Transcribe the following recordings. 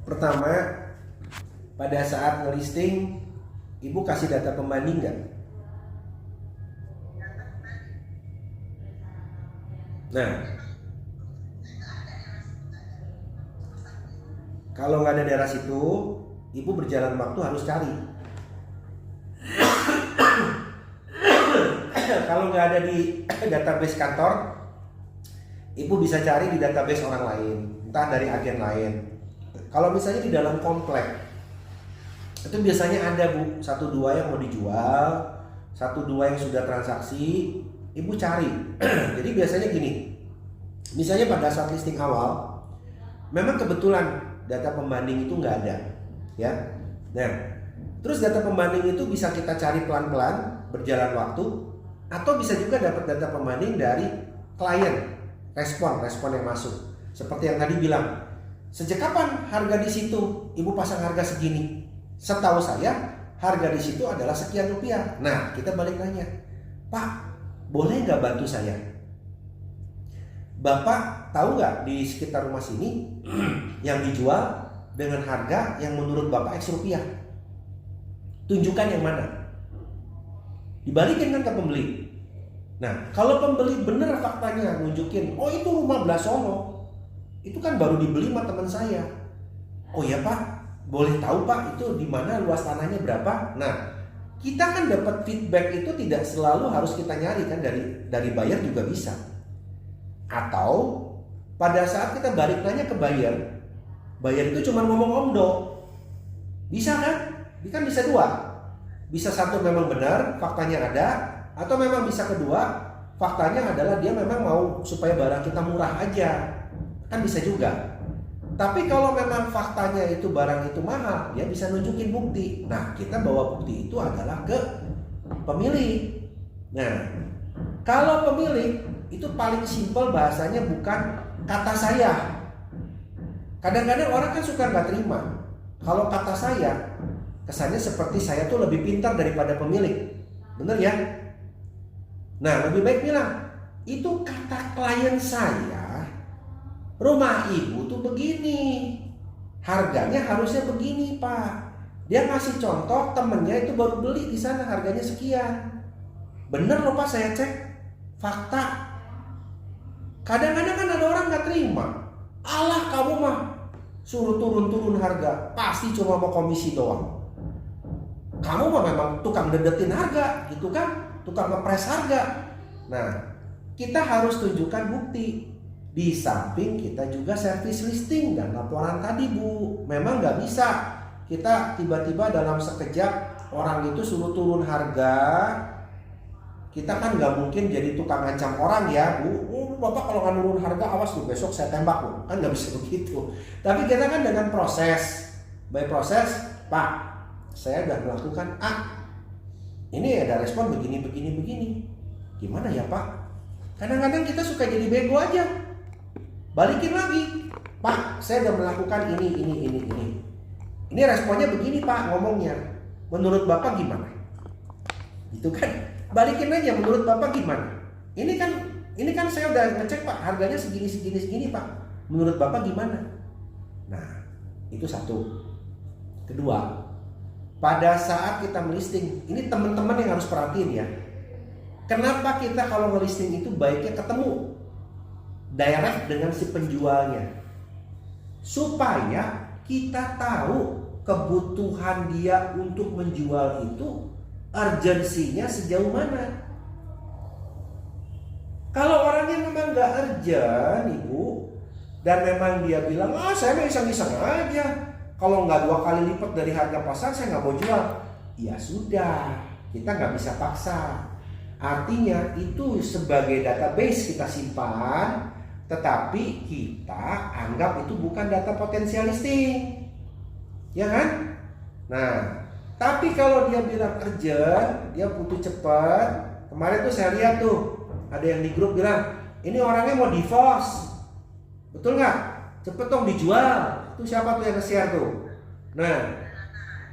Pertama, pada saat ngelisting, ibu kasih data pembanding nggak? Nah, kalau nggak ada daerah situ, ibu berjalan waktu harus cari. Kalau nggak ada di database kantor, ibu bisa cari di database orang lain, entah dari agen lain. Kalau misalnya di dalam komplek, itu biasanya ada bu, 1-2 yang mau dijual, 1-2 yang sudah transaksi, ibu cari. Jadi biasanya gini, misalnya pada saat listing awal, memang kebetulan data pembanding itu nggak ada, ya. Nah, terus data pembanding itu bisa kita cari pelan-pelan berjalan waktu, atau bisa juga dapat data pembanding dari klien, respon yang masuk. Seperti yang tadi bilang, sejak kapan harga di situ ibu pasang harga segini? Setahu saya harga di situ adalah sekian rupiah. Nah, kita balik nanya, Pak, boleh nggak bantu saya? Bapak tahu nggak di sekitar rumah sini yang dijual dengan harga yang menurut Bapak X rupiah? Tunjukkan yang mana. Dibalikin kan ke pembeli. Nah, kalau pembeli bener faktanya nunjukin, oh itu rumah Blasono, itu kan baru dibeli sama teman saya. Oh ya Pak, boleh tahu Pak itu di mana, luas tanahnya berapa? Nah, kita kan dapat feedback itu tidak selalu harus kita nyari kan, dari buyer juga bisa. Atau pada saat kita balik nanya ke buyer itu cuma ngomong omdo. Bisa kan? Kan bisa dua. Bisa satu memang benar, faktanya ada, atau memang bisa kedua, faktanya adalah dia memang mau supaya barang kita murah aja. Kan bisa juga. Tapi kalau memang faktanya itu barang itu mahal, dia bisa nunjukin bukti. Nah, kita bawa bukti itu adalah ke pemilik. Nah, kalau pemilik itu paling simpel bahasanya bukan kata saya. Kadang-kadang orang kan suka nggak terima. Kalau kata saya, kesannya seperti saya tuh lebih pintar daripada pemilik. Bener ya? Nah, lebih baik bilang, itu kata klien saya, rumah ibu tuh begini, harganya harusnya begini Pak. Dia ngasih contoh temennya itu baru beli di sana harganya sekian. Bener loh Pak, saya cek fakta. Kadang-kadang kan ada orang nggak terima. Alah kamu mah suruh turun harga, pasti cuma mau komisi doang. Kamu mah memang tukang dedetin harga, gitu kan? Tukang ngepres harga. Nah, kita harus tunjukkan bukti. Di samping kita juga service listing dan laporan tadi Bu. Memang nggak bisa kita tiba-tiba dalam sekejap orang itu suruh turun harga. Kita kan nggak mungkin jadi tukang ngancam orang ya Bu. Oh, Bapak kalau nggak nurun harga awas tuh besok saya tembak Bu. Kan nggak bisa begitu. Tapi kita kan dengan proses, by proses, Pak, saya sudah melakukan A. Ini ada respon begini. Gimana ya Pak? Kadang-kadang kita suka jadi bego aja. Balikin lagi. Pak, saya sudah melakukan ini. Ini responnya begini Pak ngomongnya. Menurut Bapak gimana? Itu kan. Balikin aja menurut Bapak gimana? Ini kan saya udah ngecek Pak, harganya segini Pak. Menurut Bapak gimana? Nah, itu satu. Kedua, pada saat kita melisting, ini teman-teman yang harus perhatiin ya. Kenapa kita kalau ngelisting itu baiknya ketemu direct dengan si penjualnya, supaya kita tahu kebutuhan dia untuk menjual itu urgensinya sejauh mana. Kalau orangnya memang gak urgent Ibu, dan memang dia bilang saya mah iseng-iseng aja, kalau nggak 2 kali lipat dari harga pasar saya nggak mau jual. Ya sudah, kita nggak bisa paksa. Artinya itu sebagai database kita simpan, tetapi kita anggap itu bukan data potensial listing, ya kan? Nah, tapi kalau dia bilang urgent, dia butuh cepat. Kemarin tuh saya lihat tuh ada yang di grup bilang ini orangnya mau divorce, betul nggak? Cepet dong dijual. Itu siapa tuh yang nge-share tuh?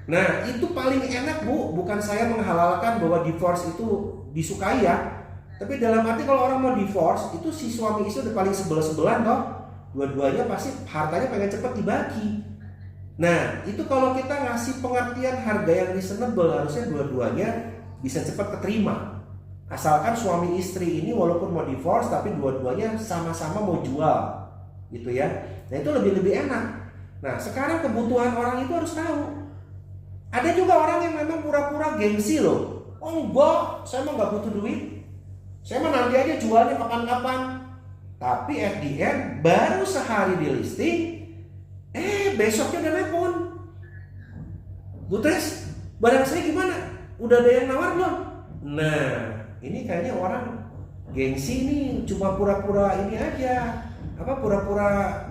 Nah itu paling enak Bu. Bukan saya menghalalkan bahwa divorce itu disukai ya. Tapi dalam arti kalau orang mau divorce, itu si suami istri udah paling sebel-sebelan toh. Dua-duanya pasti hartanya pengen cepet dibagi. Nah, itu kalau kita ngasih pengertian harga yang reasonable, harusnya dua-duanya bisa cepat keterima. Asalkan suami istri ini walaupun mau divorce tapi dua-duanya sama-sama mau jual, gitu ya. Nah, itu lebih enak. Nah, sekarang kebutuhan orang itu harus tahu. Ada juga orang yang memang pura-pura gengsi loh. Oh enggak, saya mah nggak butuh duit. Saya mah nanti aja jualnya kapan-kapan. Tapi at the end, baru sehari di listing, besoknya udah nelpon. Bu Tres, barang saya gimana? Udah ada yang nawar belum? Nah, ini kayaknya orang gengsi nih, cuma pura-pura ini aja. Pura-pura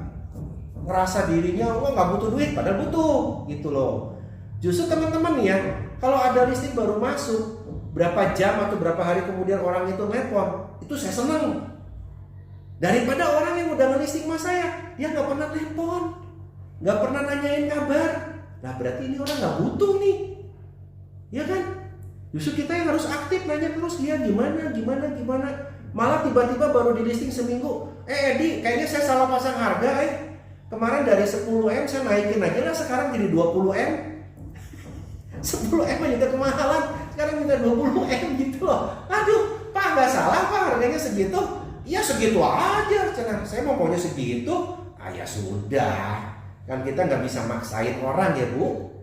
ngerasa dirinya, nggak butuh duit, padahal butuh, gitu loh. Justru teman-teman nih ya, kalau ada listing baru masuk, berapa jam atau berapa hari kemudian orang itu nelpon, itu saya senang. Daripada orang yang udah ngelisting sama saya, dia nggak pernah nelpon, nggak pernah nanyain kabar. Nah berarti ini orang nggak butuh nih, ya kan? Justru kita yang harus aktif nanya terus dia gimana. Malah tiba-tiba baru di listing seminggu, Edi, kayaknya saya salah pasang harga. Kemarin dari 10M saya naikin aja lah, sekarang jadi 20M. 10M aja udah kemahalan, sekarang minta 20M gitu loh. Aduh, Pak nggak salah Pak, harganya segitu. Ya segitu aja, saya mau maunya segitu. Ya sudah, kan kita nggak bisa maksain orang ya Bu.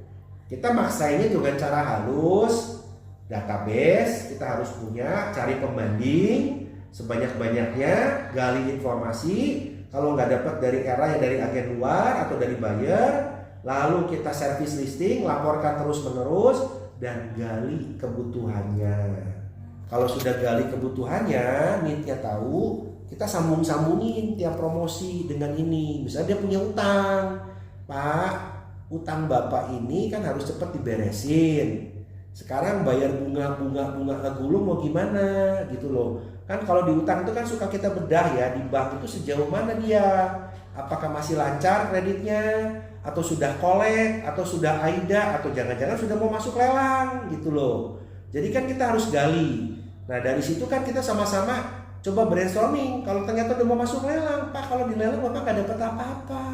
Kita maksainnya juga cara halus, database kita harus punya, cari pembanding sebanyak-banyaknya, gali informasi. Kalau nggak dapat dari era ya dari agen luar atau dari buyer. Lalu kita service listing, laporkan terus-menerus, dan gali kebutuhannya. Kalau sudah gali kebutuhannya, need-nya tahu, kita sambung-sambungin tiap promosi dengan ini. Misalnya dia punya utang, Pak, utang Bapak ini kan harus cepat diberesin. Sekarang bayar bunga ngegulung mau gimana gitu loh. Kan kalau di utang itu kan suka kita bedah ya, di bank itu sejauh mana dia. Apakah masih lancar kreditnya, atau sudah kolek, atau sudah AIDA, atau jangan-jangan sudah mau masuk lelang gitu loh. Jadi kan kita harus gali. Nah dari situ kan kita sama-sama coba brainstorming. Kalau ternyata udah mau masuk lelang, Pak kalau di lelang Bapak gak dapat apa-apa.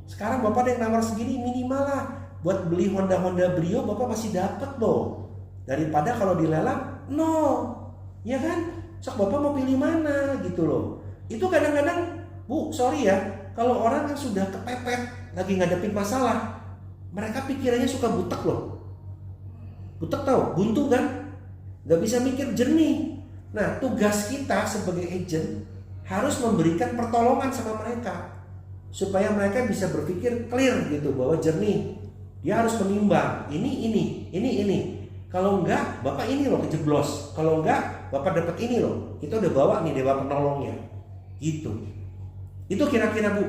Sekarang Bapak ada yang nawar segini minimal lah. Buat beli Honda Brio Bapak masih dapat loh. Daripada kalau di lelang nol, ya kan? Sok Bapak mau pilih mana gitu loh. Itu kadang-kadang Bu, sorry ya, kalau orang yang sudah kepepet lagi ngadepin masalah, mereka pikirannya suka butek loh. Butek tau, buntu kan? Gak bisa mikir jernih. Nah, tugas kita sebagai agent harus memberikan pertolongan sama mereka supaya mereka bisa berpikir clear gitu, bahwa jernih. Dia harus menimbang, ini. Kalau enggak, Bapak ini loh kejeblos. Kalau enggak, Bapak dapat ini loh. Kita udah bawa nih dewa penolongnya. Gitu. Itu kira-kira Bu.